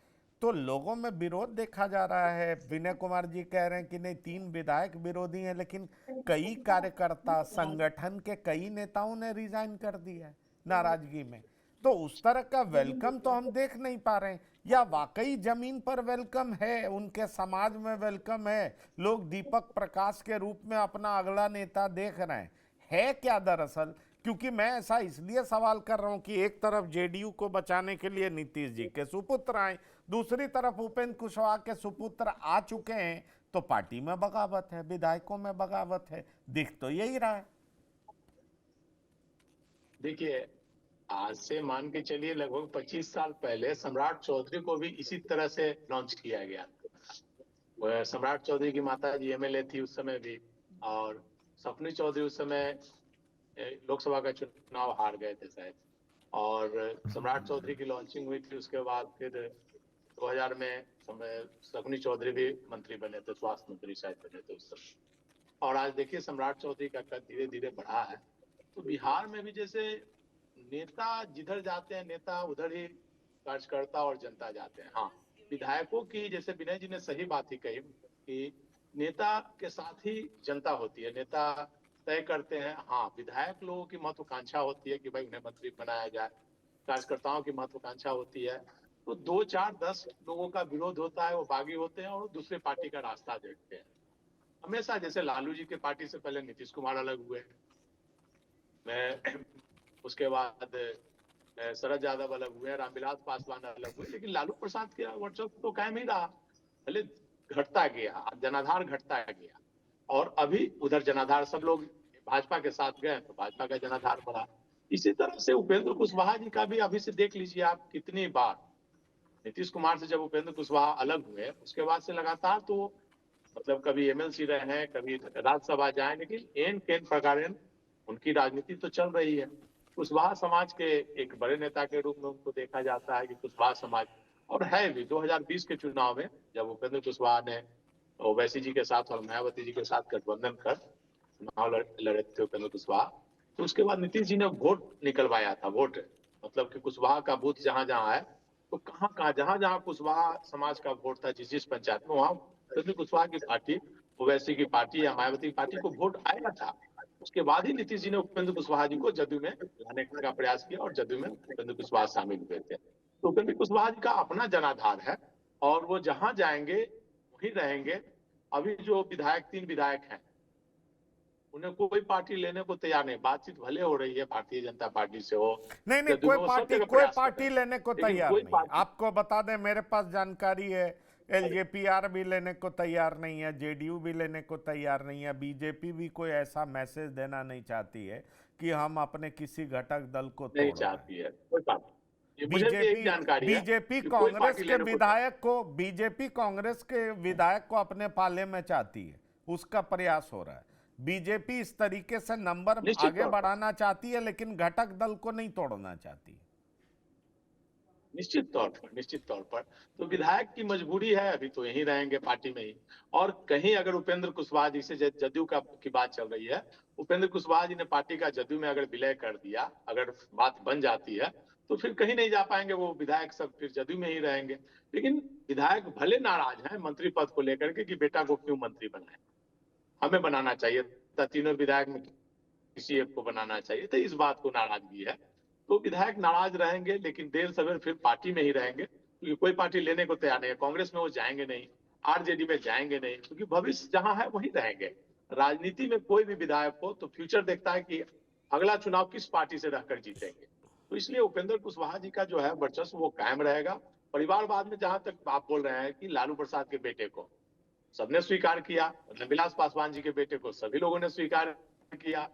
तो लोगों में विरोध देखा जा रहा है। विनय कुमार जी कह रहे हैं कि नहीं 3 विधायक विरोधी हैं, लेकिन कई कार्यकर्ता संगठन के कई नेताओं ने रिजाइन कर दिया है नाराजगी में। तो उस तरह का वेलकम तो हम देख नहीं पा रहे हैं, या वाकई जमीन पर वेलकम है, उनके समाज में वेलकम है, लोग दीपक प्रकाश के रूप में अपना अगला नेता देख रहे हैं, है क्या दरअसल? क्योंकि मैं ऐसा इसलिए सवाल कर रहा हूं कि एक तरफ जेडीयू को बचाने के लिए नीतीश जी के सुपुत्र आए, दूसरी तरफ उपेंद्र कुशवाहा के सुपुत्र आ चुके हैं, तो पार्टी में बगावत है, विधायकों में बगावत है, दिख तो यही रहा है।
देखिए, आज से मान के चलिए लगभग 25 साल पहले सम्राट चौधरी को भी इसी तरह से लॉन्च किया गया। वह सम्राट चौधरी की माता जी एमएलए थी उस समय भी, और सपनी चौधरी उस समय लोकसभा का चुनाव हार गए थे शायद, और सम्राट चौधरी की लॉन्चिंग हुई थी। उसके बाद फिर 2000 में सपनी चौधरी भी मंत्री बने थे, स्वास्थ्य मंत्री शायद बने थे उस समय। और आज देखिए सम्राट चौधरी का कद धीरे धीरे बढ़ा है। तो बिहार में भी जैसे नेता जिधर जाते हैं, नेता उधर ही कार्यकर्ता और जनता जाते हैं। हाँ, विधायकों की, जैसे विनय जी ने सही बात ही कही कि नेता के साथ ही जनता होती है, नेता तय करते हैं। हाँ, विधायक लोगों की महत्वाकांक्षा होती है कि भाई उन्हें मंत्री बनाया जाए, कार्यकर्ताओं की महत्वाकांक्षा होती है। तो 2, 4, 10 लोगों का विरोध होता है, वो बागी होते हैं और दूसरे पार्टी का रास्ता देखते हैं हमेशा। जैसे लालू जी के पार्टी से पहले नीतीश कुमार अलग हुए, उसके बाद शरद यादव अलग हुए, रामविलास पासवान अलग हुए, लेकिन लालू प्रसाद का वर्चस्व तो कायम ही रहा, भले घटता गया, जनाधार घटता गया। और अभी उधर जनाधार, सब लोग भाजपा के साथ गए तो भाजपा का जनाधार बढ़ा। इसी तरह से उपेंद्र कुशवाहा जी का भी अभी से देख लीजिए आप, कितनी बार नीतीश कुमार से जब उपेंद्र कुशवाहा अलग हुए, उसके बाद से लगातार तो मतलब कभी एमएलसी रहे हैं, कभी राज्यसभा जाए, लेकिन एन केन प्रकार उनकी राजनीति तो चल रही है। कुशवाहा समाज के एक बड़े नेता के रूप में उनको देखा जाता है कि कुशवाहा समाज, और है भी 2020 के चुनाव में जब उपेंद्र कुशवाहा ने ओवैसी जी के साथ और मायावती जी के साथ गठबंधन कर चुनाव लड़े थे उपेंद्र कुशवाहा, तो उसके बाद नीतीश जी ने वोट निकलवाया था। वोट मतलब कि कुशवाहा का बूथ जहां जहां है, तो कहां जहां जहां कुशवाहा समाज का वोट था, जिस पंचायत में, वहां उपेंद्र कुशवाहा की पार्टी, ओवैसी की पार्टी या मायावती की पार्टी को वोट आया था। उसके बाद ही नीतीश जी ने उपेंद्र कुशवाहा जी को जदयू में लाने का प्रयास किया और जदयू में उपेंद्र कुशवाहा शामिल हुए थे। तो उपेंद्र कुशवाहा जी का अपना जनाधार है और वो जहां जाएंगे वहीं रहेंगे। अभी जो विधायक, 3 विधायक हैं, उन्हें कोई पार्टी लेने को तैयार नहीं। बातचीत भले हो रही है भारतीय जनता पार्टी से हो,
नहीं कोई पार्टी लेने को तैयार नहीं। आपको बता दें, मेरे पास जानकारी है एलजेपीआर भी लेने को तैयार नहीं है, जेडीयू भी लेने को तैयार नहीं है, बीजेपी भी कोई ऐसा मैसेज देना नहीं चाहती है कि हम अपने किसी घटक दल को
नहीं
तोड़ रहे हैं।
चाहती है, कोई बात नहीं। मुझे भी यही जानकारी है
बीजेपी
कि कोई
कांग्रेस
पार्टी
के
लेने को
विधायक को बीजेपी कांग्रेस के विधायक को अपने पाले में चाहती है, उसका प्रयास हो रहा है। बीजेपी इस तरीके से नंबर
निश्चित
आगे
तौर पर।
बढ़ाना चाहती है, लेकिन घटक दल को नहीं तोड़ना चाहती।
निश्चित तौर पर तो विधायक की मजबूरी है, अभी तो यहीं रहेंगे पार्टी में ही। और कहीं अगर उपेंद्र कुशवाहा जी से जदयू की बात चल रही है, उपेंद्र कुशवाहा जी ने पार्टी का जदयू में अगर विलय कर दिया, अगर बात बन जाती है, तो फिर कहीं नहीं जा पाएंगे वो विधायक, सब फिर जदयू में ही रहेंगे। लेकिन विधायक भले नाराज हैं मंत्री पद को लेकर के कि बेटा को क्यों मंत्री बनाए, हमें बनाना चाहिए था, तीनों विधायक में किसी एक को बनाना चाहिए, तो इस बात को नाराजगी है। तो विधायक नाराज रहेंगे, लेकिन देर सवेर फिर पार्टी में ही रहेंगे, क्योंकि कोई पार्टी लेने को तैयार नहीं है। कांग्रेस में वो जाएंगे नहीं, आरजेडी में जाएंगे नहीं, क्योंकि भविष्य जहां है वहीं रहेंगे। राजनीति में कोई भी विधायक हो तो फ्यूचर देखता है कि अगला चुनाव किस पार्टी से रहकर जीतेंगे। तो इसलिए उपेंद्र कुशवाहा जी का जो है वर्चस्व वो कायम रहेगा। परिवारवाद में जहां तक आप बोल रहे हैं कि लालू प्रसाद के बेटे को सबने स्वीकार किया, रामविलास पासवान जी के बेटे को सभी लोगों ने स्वीकार किया,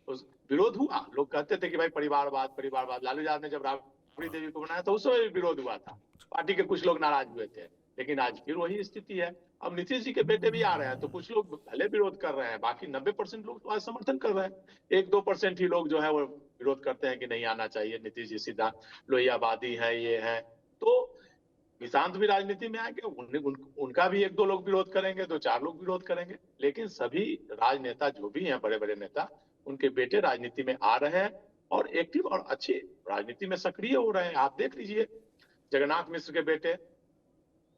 उस विरोध हुआ। लोग कहते थे कि भाई परिवारवाद। लालू यादव ने जब राबड़ी देवी को बनाया तो उस समय भी विरोध हुआ था, पार्टी के कुछ लोग नाराज हुए थे, लेकिन आज फिर वही स्थिति है। अब नीतीश जी के बेटे भी आ रहे हैं, तो कुछ लोग भले विरोध कर रहे हैं, बाकी 90% लोग तो आज समर्थन कर रहे हैं। 1-2% ही लोग जो है वो विरोध करते हैं कि नहीं आना चाहिए नीतीश जी, सीधा लोहियावादी है, ये है। तो निशांत भी राजनीति में आएंगे, उनका भी 1-2 लोग विरोध करेंगे, 2-4 लोग विरोध करेंगे, लेकिन सभी राजनेता जो भी हैं, बड़े बड़े नेता, उनके बेटे राजनीति में आ रहे हैं और एक्टिव और अच्छी राजनीति में सक्रिय हो रहे हैं। आप देख लीजिए, जगन्नाथ मिश्र के बेटे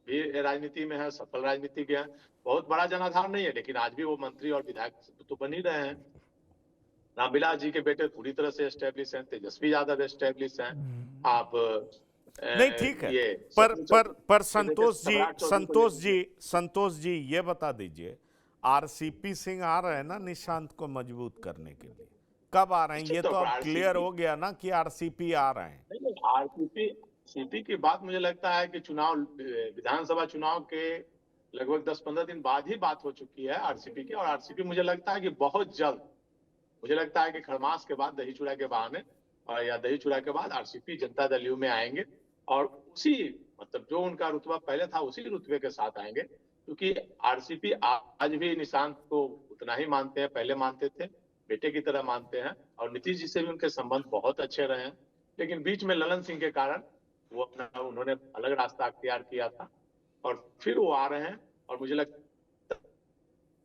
भी राजनीति में है, सफल राजनीतिज्ञ हैं। बहुत बड़ा जनाधार नहीं है, लेकिन आज भी वो मंत्री और विधायक तो बन ही रहे हैं। रामविलास जी के बेटे पूरी तरह से एस्टेब्लिश हैं, तेजस्वी यादव एस्टेब्लिश हैं। आप
नहीं, ठीक है,
ये
पर संतोष
सम्राट
जी ये बता दीजिए, आरसीपी सिंह आ रहे हैं ना निशांत को मजबूत करने के लिए, कब आ रहे हैं? ये तो अब क्लियर हो गया ना कि आरसीपी आ रहे हैं।
नहीं, आरसीपी की बात मुझे लगता है कि विधानसभा चुनाव के लगभग 10-15 दिन बाद ही बात हो चुकी है आरसीपी की। और आरसीपी मुझे लगता है कि बहुत जल्द, मुझे लगता है कि खरमास के बाद, दही चूड़ा के बहाने या दही चूड़ा के बाद आरसीपी जनता दल यू में आएंगे, और उसी मतलब जो उनका रुतबा पहले था उसी रुतबे के साथ आएंगे। क्योंकि आरसीपी आज भी निशांत को उतना ही मानते हैं, पहले मानते थे, बेटे की तरह मानते हैं, और नीतीश जी से भी उनके संबंध बहुत अच्छे रहे हैं। लेकिन बीच में ललन सिंह के कारण उन्होंने अलग रास्ता अख्तियार किया था, और फिर वो आ रहे हैं। और मुझे लगता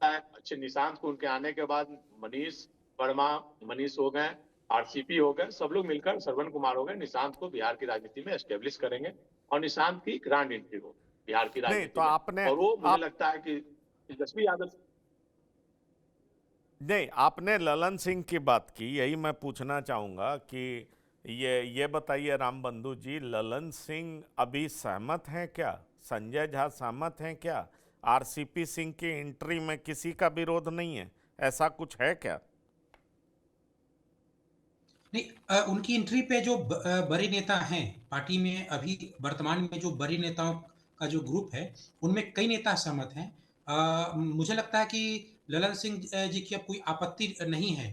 है अच्छे निशांत को उनके आने के बाद मनीष हो गए, आरसीपी हो गए, सब लोग मिलकर, श्रवण कुमार हो गए, निशांत को बिहार की राजनीति में एस्टेब्लिश करेंगे, और निशांत की ग्रांड एंट्री हो बिहार की राजनीति में। और वो मुझे लगता है कि तेजस्वी यादव,
नहीं, आपने ललन सिंह की बात की, यही मैं पूछना चाहूंगा कि ये बताइए रामबंधु जी, ललन सिंह अभी सहमत हैं क्या? संजय झा सहमत हैं क्या? आरसीपी सिंह की एंट्री में किसी का विरोध नहीं है, ऐसा कुछ है क्या?
नहीं, उनकी एंट्री पे जो बड़े नेता हैं पार्टी में, अभी वर्तमान में जो बड़े नेताओं का जो ग्रुप है, उनमें कई नेता सहमत हैं। मुझे लगता है कि ललन सिंह जी की अब कोई आपत्ति नहीं है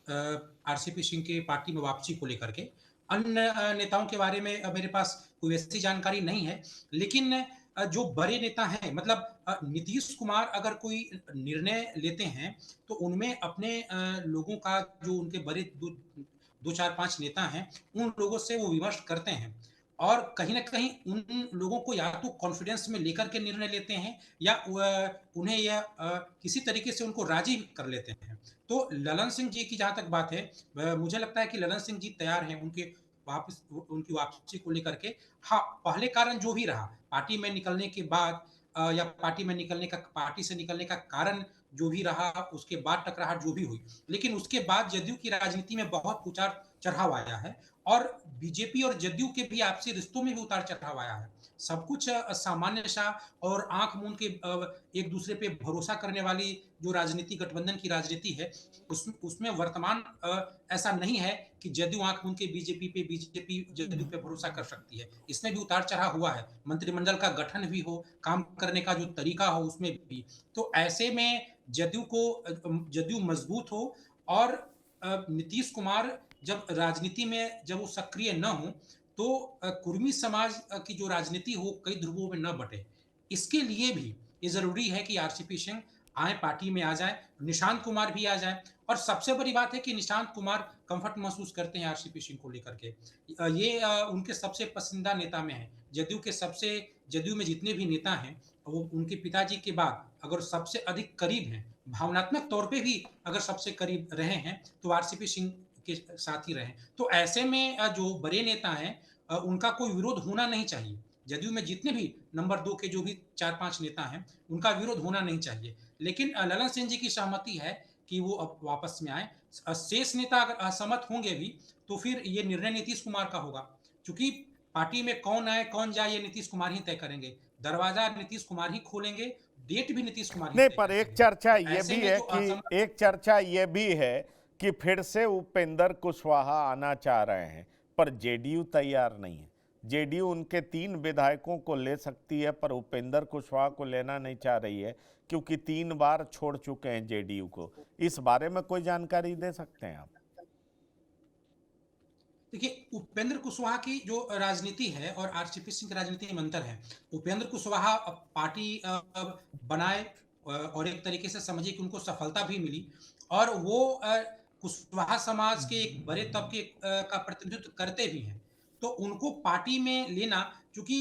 आरसीपी सिंह के पार्टी में वापसी को लेकर के। अन्य नेताओं के बारे में मेरे पास कोई ऐसी जानकारी नहीं है, लेकिन जो बड़े नेता हैं, मतलब नीतीश कुमार अगर कोई निर्णय लेते हैं तो उनमें अपने लोगों का, जो उनके बड़े 2-4-5 नेता हैं, उन लोगों से वो विमर्श करते हैं, और कहीं ना कहीं उन लोगों को या तो कॉन्फिडेंस में लेकर के निर्णय लेते हैं, या उन्हें या किसी तरीके से उनको राजी कर लेते हैं। तो ललन सिंह जी की जहां तक बात है, मुझे लगता है कि ललन सिंह जी तैयार हैं उनकी वापसी को लेकर के। हाँ, पहले कारण जो भी रहा, पार्टी में निकलने के बाद या पार्टी से निकलने का कारण जो भी रहा, उसके बाद टकराहट जो भी हुई, लेकिन उसके बाद जदयू की राजनीति में बहुत उतार चढ़ाव आया है और बीजेपी और जदयू के भी आपसी रिश्तों में भी उतार चढ़ाव आया है। सब कुछ सामान्य सा और आंख मूंद के एक दूसरे पे भरोसा करने वाली जो राजनीति, गठबंधन की राजनीति है, उसमें वर्तमान ऐसा नहीं है कि जदयू आंख मूंद के बीजेपी जदयू पे भरोसा कर सकती है। इसमें भी उतार चढ़ाव हुआ है, मंत्रिमंडल का गठन भी हो, काम करने का जो तरीका हो उसमें भी। तो ऐसे में जदयू मजबूत हो और नीतीश कुमार जब राजनीति में जब वो सक्रिय न हो तो कुर्मी समाज की जो राजनीति हो कई ध्रुवों में न बटे। इसके लिए भी ये जरूरी है कि आरसीपी सिंह आए, पार्टी में आ जाए, निशांत कुमार भी आ जाए और सबसे बड़ी बात है कि निशांत कुमार कंफर्ट महसूस करते हैं आरसीपी सिंह को लेकर के। ये उनके सबसे पसंदीदा नेता में है। जदयू में जितने भी नेता हैं वो उनके पिताजी के बाद अगर सबसे अधिक करीब हैं, भावनात्मक तौर पे भी अगर सबसे करीब रहे हैं तो आरसीपी सिंह के साथ ही रहे। तो ऐसे में जो बड़े नेता हैं उनका कोई विरोध होना नहीं चाहिए। जदयू में जितने भी नंबर 2 के जो भी 4-5 नेता हैं उनका विरोध होना नहीं चाहिए। लेकिन ललन सिंह जी की सहमति है कि वो अब वापस में आए। शेष नेता अगर असहमत होंगे भी तो फिर ये निर्णय नीतीश कुमार का होगा, क्योंकि पार्टी में कौन आए कौन जाए ये नीतीश कुमार ही तय करेंगे। दरवाजा नीतीश कुमार ही खोलेंगे, डेट भी नीतीश कुमार ही
नहीं,
तय
पर एक
करेंगे।
चर्चा ये
ऐसे
भी
में
है
जो
कि एक चर्चा ये भी है कि फिर से उपेंद्र कुशवाहा आना चाह रहे हैं, पर जेडीयू तैयार नहीं है। जेडीयू उनके 3 विधायकों को ले सकती है पर उपेंद्र कुशवाहा को लेना नहीं चाह रही है, क्योंकि 3 बार छोड़ चुके हैं जेडीयू को। इस बारे में कोई जानकारी दे सकते हैं आप?
देखिए, उपेंद्र कुशवाहा की जो राजनीति है और आरसीपी सिंह की राजनीति में अंतर है। उपेंद्र कुशवाहा पार्टी बनाए और एक तरीके से समझिए कि उनको सफलता भी मिली और वो कुशवाहा समाज के एक बड़े तबके का प्रतिनिधित्व करते भी हैं। तो उनको पार्टी में लेना, क्योंकि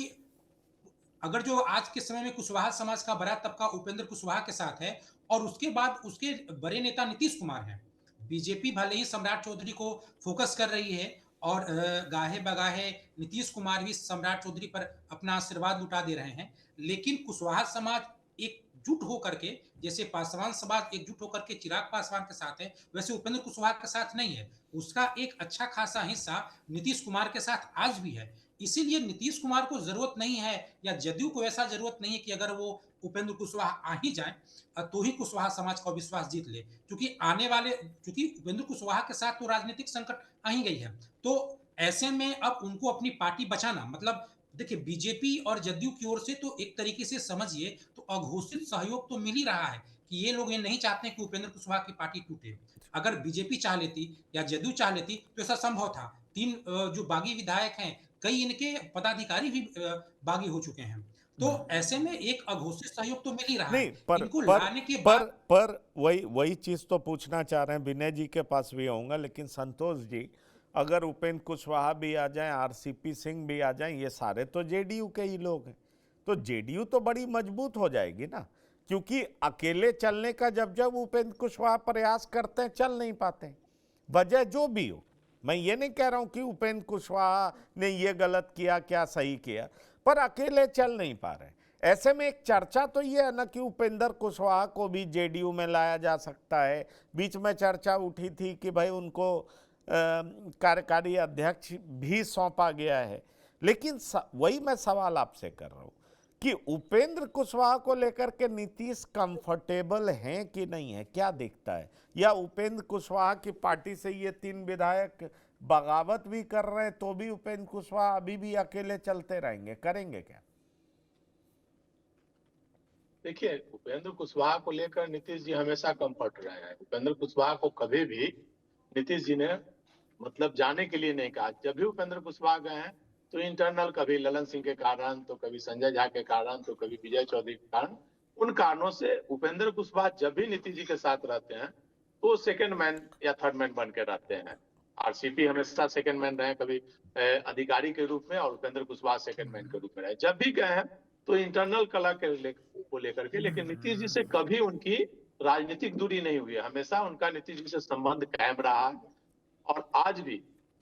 अगर जो आज के समय में कुशवाहा समाज का बड़ा तबका उपेंद्र कुशवाहा के साथ है और उसके बाद उसके बड़े नेता नीतीश कुमार हैं। बीजेपी भले ही सम्राट चौधरी को फोकस कर रही है और गाहे बगाहे नीतीश कुमार भी सम्राट चौधरी पर अपना आशीर्वाद लुटा दे रहे हैं, लेकिन कुशवाहा समाज एकजुट होकर के, जैसे पासवान समाज एकजुट होकर के चिराग पासवान के साथ है, वैसे उपेंद्र कुशवाहा के साथ नहीं है। उसका एक अच्छा खासा हिस्सा नीतीश कुमार के साथ आज भी है। इसीलिए नीतीश कुमार को जरूरत नहीं है या जदयू को ऐसा जरूरत नहीं है कि अगर वो उपेंद्र कुशवाहा आ ही जाए तो ही कुशवाहा समाज का विश्वास जीत ले, क्योंकि उपेंद्र कुशवाहा के साथ तो राजनीतिक संकट आ ही गई है। तो ऐसे में अब उनको अपनी पार्टी बचाना, मतलब देखिए बीजेपी और जदयू की ओर से तो एक तरीके से समझिए तो अघोषित सहयोग तो मिल ही रहा है कि ये लोग ये नहीं चाहते कि उपेंद्र कुशवाहा की पार्टी टूटे। अगर बीजेपी चाह लेती या जदयू चाह लेती तो ऐसा संभव था। 3 जो बागी विधायक हैं, कई इनके पदाधिकारी भी बागी हो चुके हैं। तो ऐसे में एक अघोषित सहयोग तो मिल ही रहा
नहीं,
है। इनको लाने के बाद
पर वही चीज तो पूछना चाह रहे हैं, विनय जी के पास भी आऊंगा, लेकिन संतोष जी, अगर उपेंद्र कुशवाहा भी आ जाएं, आरसीपी सिंह भी आ जाएं, ये सारे तो जेडीयू के ही लोग हैं, तो जेडीयू तो बड़ी मजबूत हो जाएगी ना, क्योंकि अकेले चलने का जब उपेंद्र कुशवाहा प्रयास करते हैं चल नहीं पाते, वजह जो भी हो। मैं ये नहीं कह रहा हूं कि उपेंद्र कुशवाहा ने ये गलत किया, क्या सही किया, पर अकेले चल नहीं पा रहे। ऐसे में एक चर्चा तो ये है ना कि उपेंद्र कुशवाहा को भी जेडीयू में लाया जा सकता है। बीच में चर्चा उठी थी कि भाई उनको कार्यकारी अध्यक्ष भी सौंपा गया है, लेकिन वही मैं सवाल आपसे कर रहा हूं कि उपेंद्र कुशवाहा को लेकर के नीतीश कंफर्टेबल हैं कि नहीं है, क्या दिखता है? या उपेंद्र कुशवाहा की पार्टी से ये 3 विधायक बगावत भी कर रहे हैं तो भी उपेंद्र कुशवाहा अभी भी अकेले चलते रहेंगे, करेंगे क्या?
देखिए, उपेंद्र कुशवाहा को लेकर नीतीश जी हमेशा कंफर्ट रहे हैं। उपेंद्र कुशवाहा को कभी भी नीतीश जी ने मतलब जाने के लिए नहीं कहा। जब भी उपेंद्र कुशवाहा गए हैं तो इंटरनल, कभी ललन सिंह के कारण, तो कभी संजय झा के कारण, तो कभी विजय चौधरी के कारण, उन कारणों से उपेंद्र कुशवाहा जब भी नीतीश जी के साथ रहते हैं तो सेकंड मैन या थर्ड मैन बन के रहते हैं। आरसीपी हमेशा सेकंड मैन रहे, कभी अधिकारी के रूप में, और उपेंद्र कुशवाहा सेकंड मैन के रूप में रहे। जब भी गए हैं तो इंटरनल कला को लेकर के, लेकिन नीतीश जी से कभी उनकी राजनीतिक दूरी नहीं हुई है। हमेशा उनका नीतीश जी से संबंध कायम रहा है और आज भी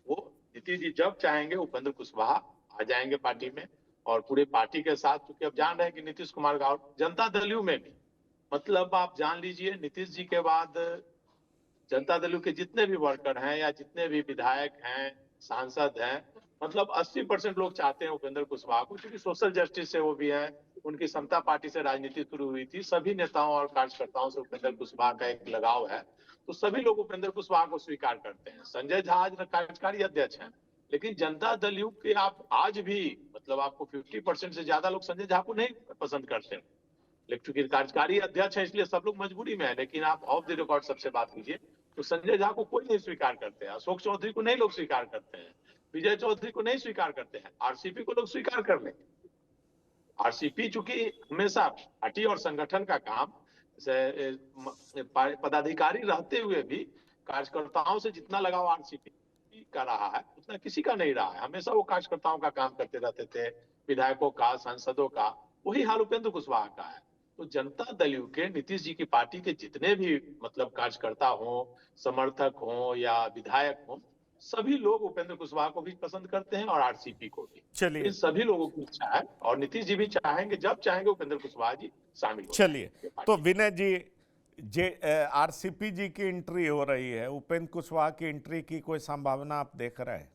वो नीतीश जी जब चाहेंगे उपेंद्र कुशवाहा आ जाएंगे पार्टी में और पूरे पार्टी के साथ, क्योंकि अब जान रहे हैं कि नीतीश कुमार का, और जनता दल यू में भी मतलब आप जान लीजिए नीतीश जी के बाद जनता दल के जितने भी वर्कर हैं या जितने भी विधायक हैं, सांसद हैं, मतलब 80% लोग चाहते हैं उपेंद्र कुशवाहा को, क्योंकि सोशल जस्टिस से वो भी है, उनकी समता पार्टी से राजनीति शुरू हुई थी, सभी नेताओं और कार्यकर्ताओं से उपेंद्र कुशवाहा का एक लगाव है, तो सभी लोग उपेंद्र कुशवाहा को स्वीकार करते हैं। संजय झा आज कार्यकारी अध्यक्ष हैं, लेकिन जनता दल यू के आप आज भी मतलब आपको 50% से ज्यादा लोग संजय झा को नहीं पसंद करते हैं, लेकिन चूंकि कार्यकारी अध्यक्ष है इसलिए सब लोग मजबूरी में है। लेकिन आप ऑफ द रिकॉर्ड सबसे बात कीजिए तो संजय झा को कोई नहीं स्वीकार करते हैं, अशोक चौधरी को नहीं लोग स्वीकार करते हैं, विजय चौधरी को नहीं स्वीकार करते हैं, आरसीपी को लोग स्वीकार कर लेंगे। आरसीपी चूंकि हमेशा पार्टी और संगठन का काम पदाधिकारी रहते हुए भी कार्यकर्ताओं से जितना लगाव आरसीपी का रहा है उतना किसी का नहीं रहा है। हमेशा वो कार्यकर्ताओं का काम करते रहते थे, विधायकों का, सांसदों का। वही हाल उपेंद्र कुशवाहा का है। तो जनता दल यू के नीतीश जी की पार्टी के जितने भी मतलब कार्यकर्ता हों, समर्थक हों या विधायक हों, सभी लोग उपेंद्र कुशवाहा को भी पसंद करते हैं और आरसीपी को भी।
चलिए,
इन सभी लोगों की इच्छा है और नीतीश जी भी चाहेंगे, जब चाहेंगे उपेंद्र कुशवाहा जी शामिल हो।
चलिए, तो विनय जी आरसीपी जी की एंट्री हो रही है, उपेंद्र कुशवाहा की एंट्री की कोई संभावना आप देख रहे हैं?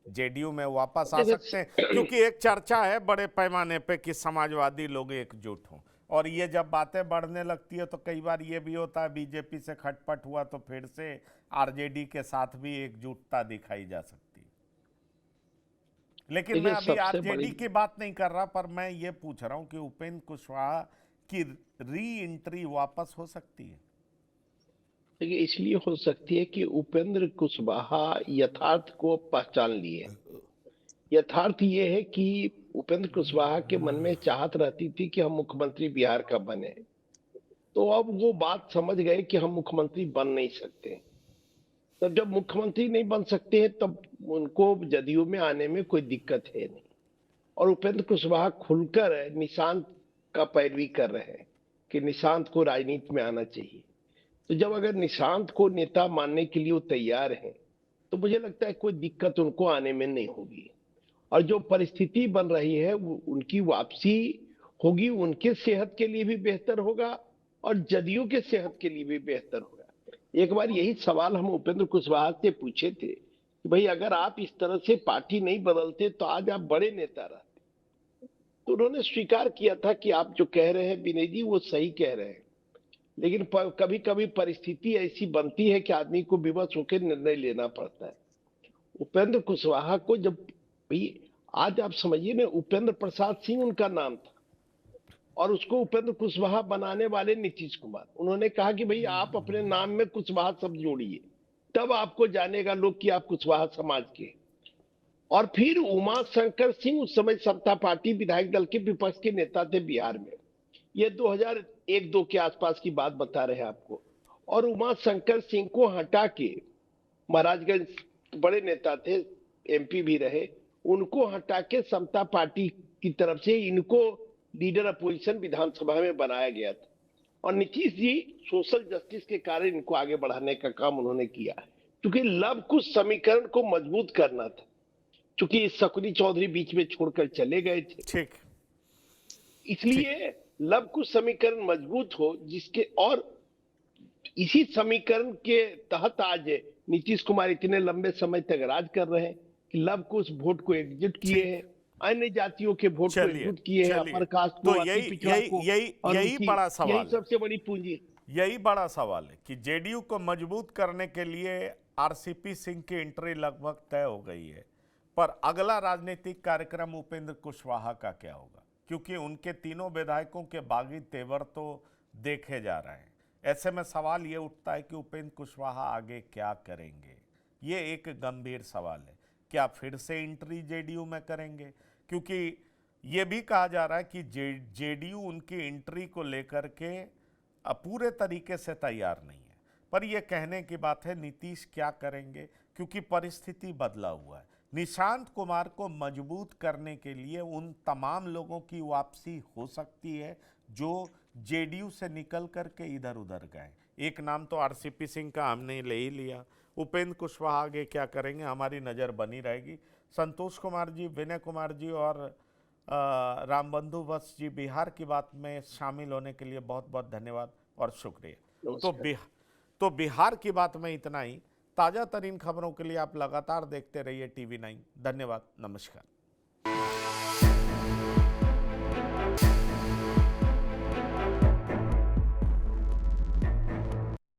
जेडीयू में वापस आ सकते हैं? क्योंकि एक चर्चा है बड़े पैमाने पे कि समाजवादी लोग एकजुट हों, और ये जब बातें बढ़ने लगती है तो कई बार ये भी होता है बीजेपी से खटपट हुआ तो फिर से आरजेडी के साथ भी एकजुटता दिखाई जा सकती है। लेकिन मैं अभी आरजेडी की बात नहीं कर रहा, पर मैं ये पूछ रहा हूं कि उपेंद्र कुशवाहा की री एंट्री वापस हो सकती है?
देखिए, इसलिए हो सकती है कि उपेंद्र कुशवाहा यथार्थ को पहचान लिए। यथार्थ ये है कि उपेंद्र कुशवाहा के मन में चाहत रहती थी कि हम मुख्यमंत्री बिहार का बने, तो अब वो बात समझ गए कि हम मुख्यमंत्री बन नहीं सकते। तब जब मुख्यमंत्री नहीं बन सकते हैं तब उनको जदयू में आने में कोई दिक्कत है नहीं, और उपेंद्र कुशवाहा खुलकर निशांत का पैरवी कर रहे हैं कि निशांत को राजनीति में आना चाहिए। तो जब अगर निशांत को नेता मानने के लिए वो तैयार हैं तो मुझे लगता है कोई दिक्कत उनको आने में नहीं होगी। और जो परिस्थिति बन रही है वो उनकी वापसी होगी, उनके सेहत के लिए भी बेहतर होगा और जदयू के सेहत के लिए भी बेहतर होगा। एक बार यही सवाल हम उपेंद्र कुशवाहा से पूछे थे कि भाई अगर आप इस तरह से पार्टी नहीं बदलते तो आज आप बड़े नेता रहते। तो उन्होंने स्वीकार किया था कि आप जो कह रहे हैं विनय जी वो सही कह रहे हैं, लेकिन कभी कभी परिस्थिति ऐसी बनती है कि आदमी को विवश होकर निर्णय लेना पड़ता है। उपेंद्र कुशवाहा को जब भाई आज आप समझिए ना, उपेंद्र प्रसाद सिंह उनका नाम था और उसको उपेंद्र कुशवाहा बनाने वाले नीतीश कुमार, उन्होंने कहा कि भाई आप अपने नाम में कुशवाहा शब्द जोड़िए, तब आपको जानेगा लोग कि आप कुशवाहा समाज के। और फिर उमा शंकर सिंह उस समय समता पार्टी विधायक दल के विपक्ष के नेता थे बिहार में, ये 2001-2 के आसपास की बात बता रहे हैं आपको। और उमा शंकर सिंह को हटा के, महाराजगंज बड़े नेता थे, एमपी भी रहे, उनको हटा के समता पार्टी की तरफ से इनको लीडर अपोजिशन विधानसभा में बनाया गया था। और नीतीश जी सोशल जस्टिस के कारण इनको आगे बढ़ाने का काम उन्होंने किया, क्योंकि लव कुश समीकरण को मजबूत करना था, क्योंकि शकुनी चौधरी बीच में छोड़कर चले गए थे।
ठीक,
इसलिए लव कुश समीकरण मजबूत हो, जिसके और इसी समीकरण के तहत आज नीतीश कुमार इतने लंबे समय तक राज कर रहे हैं कि लव कुश वोट को एकजुट किए हैं, अन्य जातियों के वोट को एकजुट किए हैं, अपर कास्ट को,
तो यही बड़ा सवाल है,
सबसे बड़ी पूंजी,
यही बड़ा सवाल है कि जेडीयू को मजबूत करने के लिए आरसीपी सिंह की एंट्री लगभग तय हो गई है, पर अगला राजनीतिक कार्यक्रम उपेंद्र कुशवाहा का क्या होगा? क्योंकि उनके तीनों विधायकों के बागी तेवर तो देखे जा रहे हैं। ऐसे में सवाल ये उठता है कि उपेंद्र कुशवाहा आगे क्या करेंगे? ये एक गंभीर सवाल है। क्या फिर से एंट्री जेडीयू में करेंगे? क्योंकि ये भी कहा जा रहा है कि जेडीयू उनकी एंट्री को लेकर के पूरे तरीके से तैयार नहीं है। पर यह कहने की बात है नीतीश क्या करेंगे, क्योंकि परिस्थिति बदला हुआ है। निशांत कुमार को मजबूत करने के लिए उन तमाम लोगों की वापसी हो सकती है जो जेडीयू से निकल करके इधर उधर गए। एक नाम तो आरसीपी सिंह का हमने ले ही लिया। उपेंद्र कुशवाहा आगे क्या करेंगे, हमारी नज़र बनी रहेगी। संतोष कुमार जी, विनय कुमार जी और रामबंधु वत्स जी, बिहार की बात में शामिल होने के लिए बहुत बहुत धन्यवाद और शुक्रिया। तो बिहार की बात में इतना ही। ताज़ा तरीन खबरों के लिए आप लगातार देखते रहिए TV9। धन्यवाद, नमस्कार।